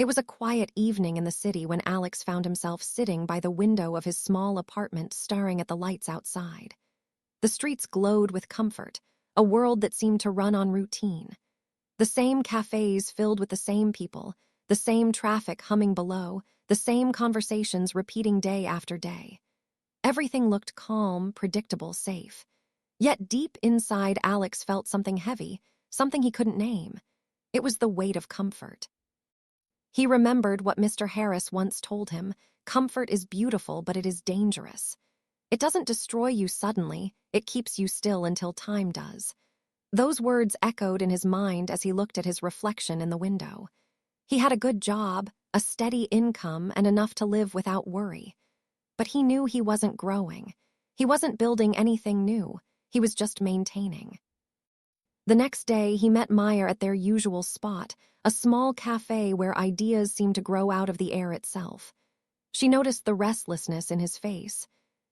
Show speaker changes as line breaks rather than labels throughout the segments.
It was a quiet evening in the city when Alex found himself sitting by the window of his small apartment staring at the lights outside. The streets glowed with comfort, a world that seemed to run on routine. The same cafes filled with the same people, the same traffic humming below, the same conversations repeating day after day. Everything looked calm, predictable, safe. Yet deep inside, Alex felt something heavy, something he couldn't name. It was the weight of comfort. He remembered what Mr. Harris once told him: comfort is beautiful, but it is dangerous. It doesn't destroy you suddenly, it keeps you still until time does. Those words echoed in his mind as he looked at his reflection in the window. He had a good job, a steady income, and enough to live without worry. But he knew he wasn't growing. He wasn't building anything new. He was just maintaining. The next day, he met Maya at their usual spot, a small cafe where ideas seemed to grow out of the air itself. She noticed the restlessness in his face.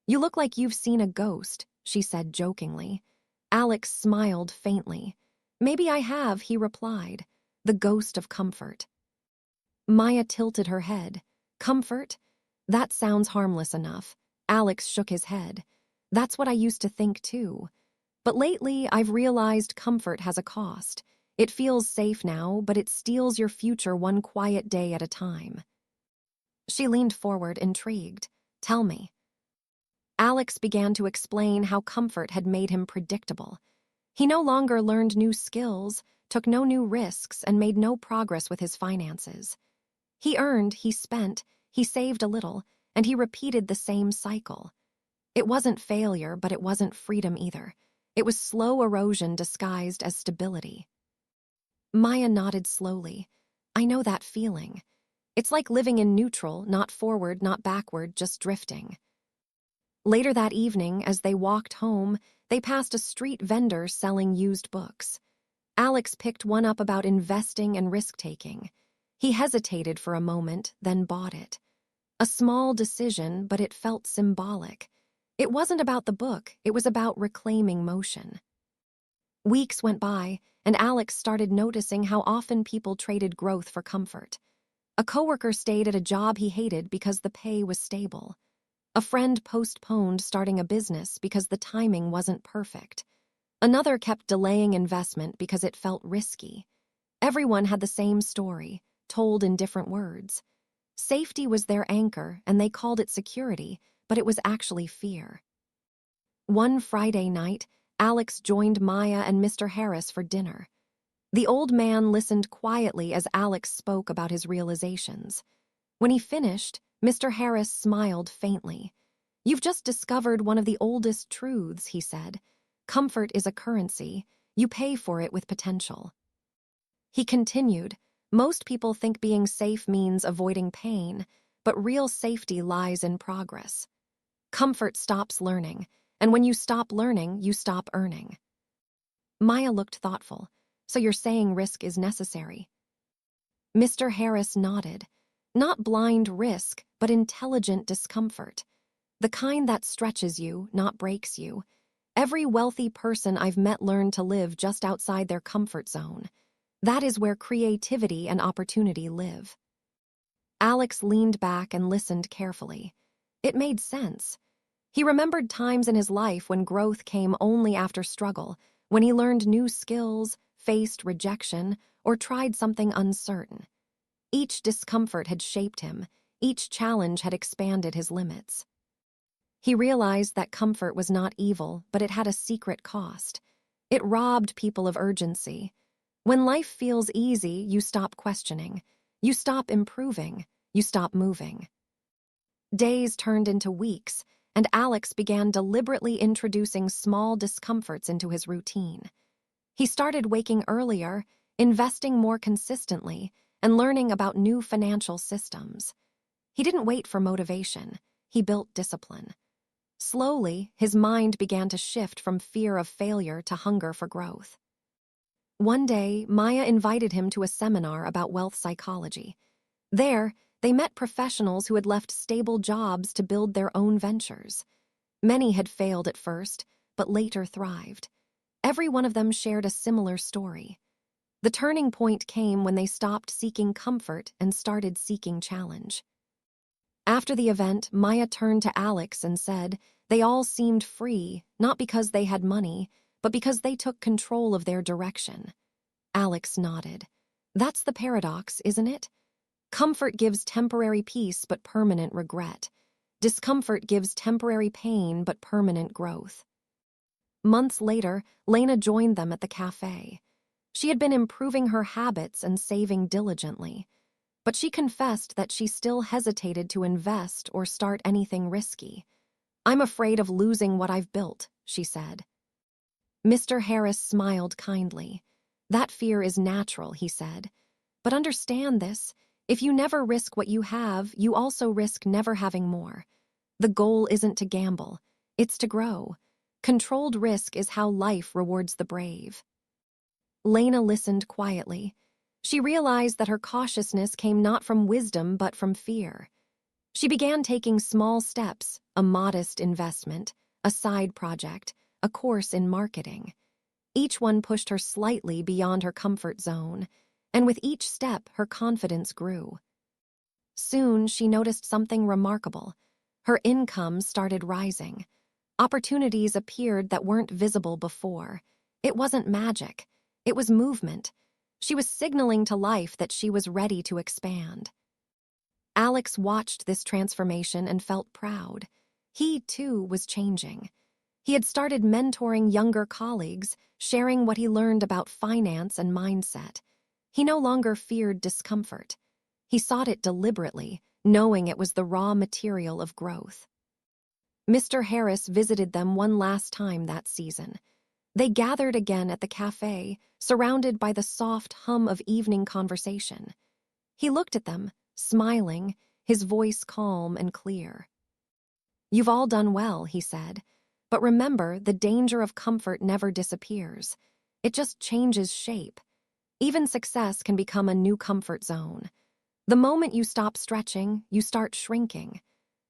"You look like you've seen a ghost," she said jokingly. Alex smiled faintly. "Maybe I have," he replied. "The ghost of comfort." Maya tilted her head. "Comfort? That sounds harmless enough." Alex shook his head. "That's what I used to think too. But lately, I've realized comfort has a cost. It feels safe now, but it steals your future one quiet day at a time." She leaned forward, intrigued. "Tell me." Alex began to explain how comfort had made him predictable. He no longer learned new skills, took no new risks, and made no progress with his finances. He earned, he spent, he saved a little, and he repeated the same cycle. It wasn't failure, but it wasn't freedom either. It was slow erosion disguised as stability. Maya nodded slowly. "I know that feeling. It's like living in neutral, not forward, not backward, just drifting." Later that evening, as they walked home, they passed a street vendor selling used books. Alex picked one up about investing and risk-taking. He hesitated for a moment, then bought it. A small decision, but it felt symbolic. It wasn't about the book, it was about reclaiming motion. Weeks went by, and Alex started noticing how often people traded growth for comfort. A coworker stayed at a job he hated because the pay was stable. A friend postponed starting a business because the timing wasn't perfect. Another kept delaying investment because it felt risky. Everyone had the same story, told in different words. Safety was their anchor, and they called it security, but it was actually fear. One Friday night, Alex joined Maya and Mr. Harris for dinner. The old man listened quietly as Alex spoke about his realizations. When he finished, Mr. Harris smiled faintly. "You've just discovered one of the oldest truths," he said. "Comfort is a currency. You pay for it with potential." He continued, "Most people think being safe means avoiding pain, but real safety lies in progress. Comfort stops learning, and when you stop learning, you stop earning." Maya looked thoughtful. "So you're saying risk is necessary?" Mr. Harris nodded. "Not blind risk, but intelligent discomfort. The kind that stretches you, not breaks you. Every wealthy person I've met learned to live just outside their comfort zone. That is where creativity and opportunity live." Alex leaned back and listened carefully. It made sense. He remembered times in his life when growth came only after struggle, when he learned new skills, faced rejection, or tried something uncertain. Each discomfort had shaped him, each challenge had expanded his limits. He realized that comfort was not evil, but it had a secret cost. It robbed people of urgency. When life feels easy, you stop questioning. You stop improving. You stop moving. Days turned into weeks, and Alex began deliberately introducing small discomforts into his routine. He started waking earlier, investing more consistently, and learning about new financial systems. He didn't wait for motivation. He built discipline. Slowly, his mind began to shift from fear of failure to hunger for growth. One day, Maya invited him to a seminar about wealth psychology. There, they met professionals who had left stable jobs to build their own ventures. Many had failed at first, but later thrived. Every one of them shared a similar story. The turning point came when they stopped seeking comfort and started seeking challenge. After the event, Maya turned to Alex and said they all seemed free, not because they had money, but because they took control of their direction. Alex nodded. That's the paradox, isn't it? Comfort gives temporary peace but permanent regret. Discomfort gives temporary pain but permanent growth. Months later, Lena joined them at the cafe. She had been improving her habits and saving diligently, but she confessed that she still hesitated to invest or start anything risky. "I'm afraid of losing what I've built," she said. Mr. Harris smiled kindly. "That fear is natural," he said. "But understand this, if you never risk what you have, you also risk never having more. The goal isn't to gamble, it's to grow. Controlled risk is how life rewards the brave." Lena listened quietly. She realized that her cautiousness came not from wisdom but from fear. She began taking small steps, a modest investment, a side project, a course in marketing. Each one pushed her slightly beyond her comfort zone, and with each step her confidence grew. Soon she noticed something remarkable. Her income started rising. Opportunities appeared that weren't visible before. It wasn't magic. It was movement. She was signaling to life that she was ready to expand. Alex watched this transformation and felt proud. He, too, was changing. He had started mentoring younger colleagues, sharing what he learned about finance and mindset. He no longer feared discomfort. He sought it deliberately, knowing it was the raw material of growth. Mr. Harris visited them one last time that season. They gathered again at the cafe, surrounded by the soft hum of evening conversation. He looked at them, smiling, his voice calm and clear. "You've all done well," he said. "But remember, the danger of comfort never disappears. It just changes shape. Even success can become a new comfort zone. The moment you stop stretching, you start shrinking.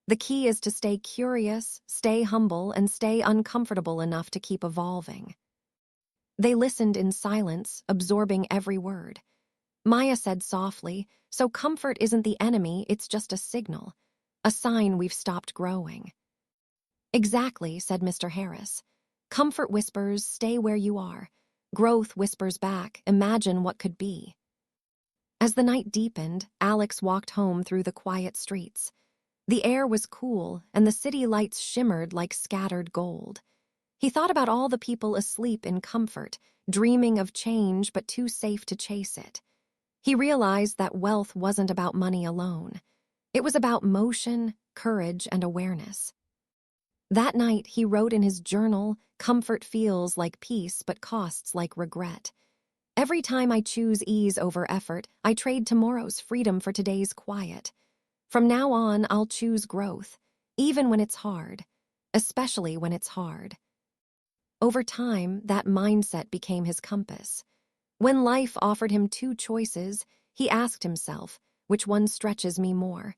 The key is to stay curious, stay humble, and stay uncomfortable enough to keep evolving." They listened in silence, absorbing every word. Maya said softly, "So comfort isn't the enemy, it's just a signal. A sign we've stopped growing." "Exactly," said Mr. Harris. "Comfort whispers, stay where you are. Growth whispers back, imagine what could be." As the night deepened, Alex walked home through the quiet streets. The air was cool, and the city lights shimmered like scattered gold. He thought about all the people asleep in comfort, dreaming of change but too safe to chase it. He realized that wealth wasn't about money alone. It was about motion, courage, and awareness. That night, he wrote in his journal, "Comfort feels like peace but costs like regret. Every time I choose ease over effort, I trade tomorrow's freedom for today's quiet. From now on, I'll choose growth, even when it's hard, especially when it's hard." Over time, that mindset became his compass. When life offered him two choices, he asked himself, which one stretches me more?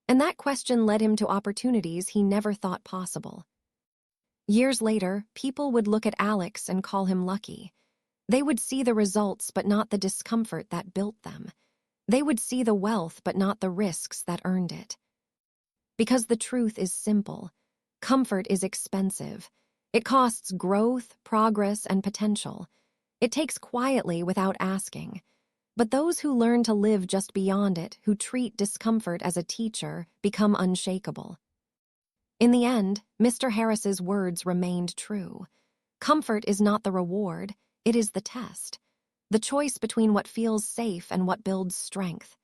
And that question led him to opportunities he never thought possible. Years later, people would look at Alex and call him lucky. They would see the results but not the discomfort that built them. They would see the wealth but not the risks that earned it. Because the truth is simple. Comfort is expensive. It costs growth, progress, and potential. It takes quietly without asking. But those who learn to live just beyond it, who treat discomfort as a teacher, become unshakable. In the end, Mr. Harris's words remained true. Comfort is not the reward, it is the test. The choice between what feels safe and what builds strength.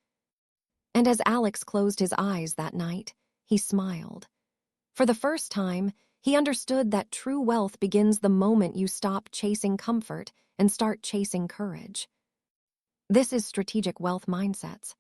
And as Alex closed his eyes that night, he smiled. For the first time, he understood that true wealth begins the moment you stop chasing comfort and start chasing courage. This is Strategic Wealth Mindsets.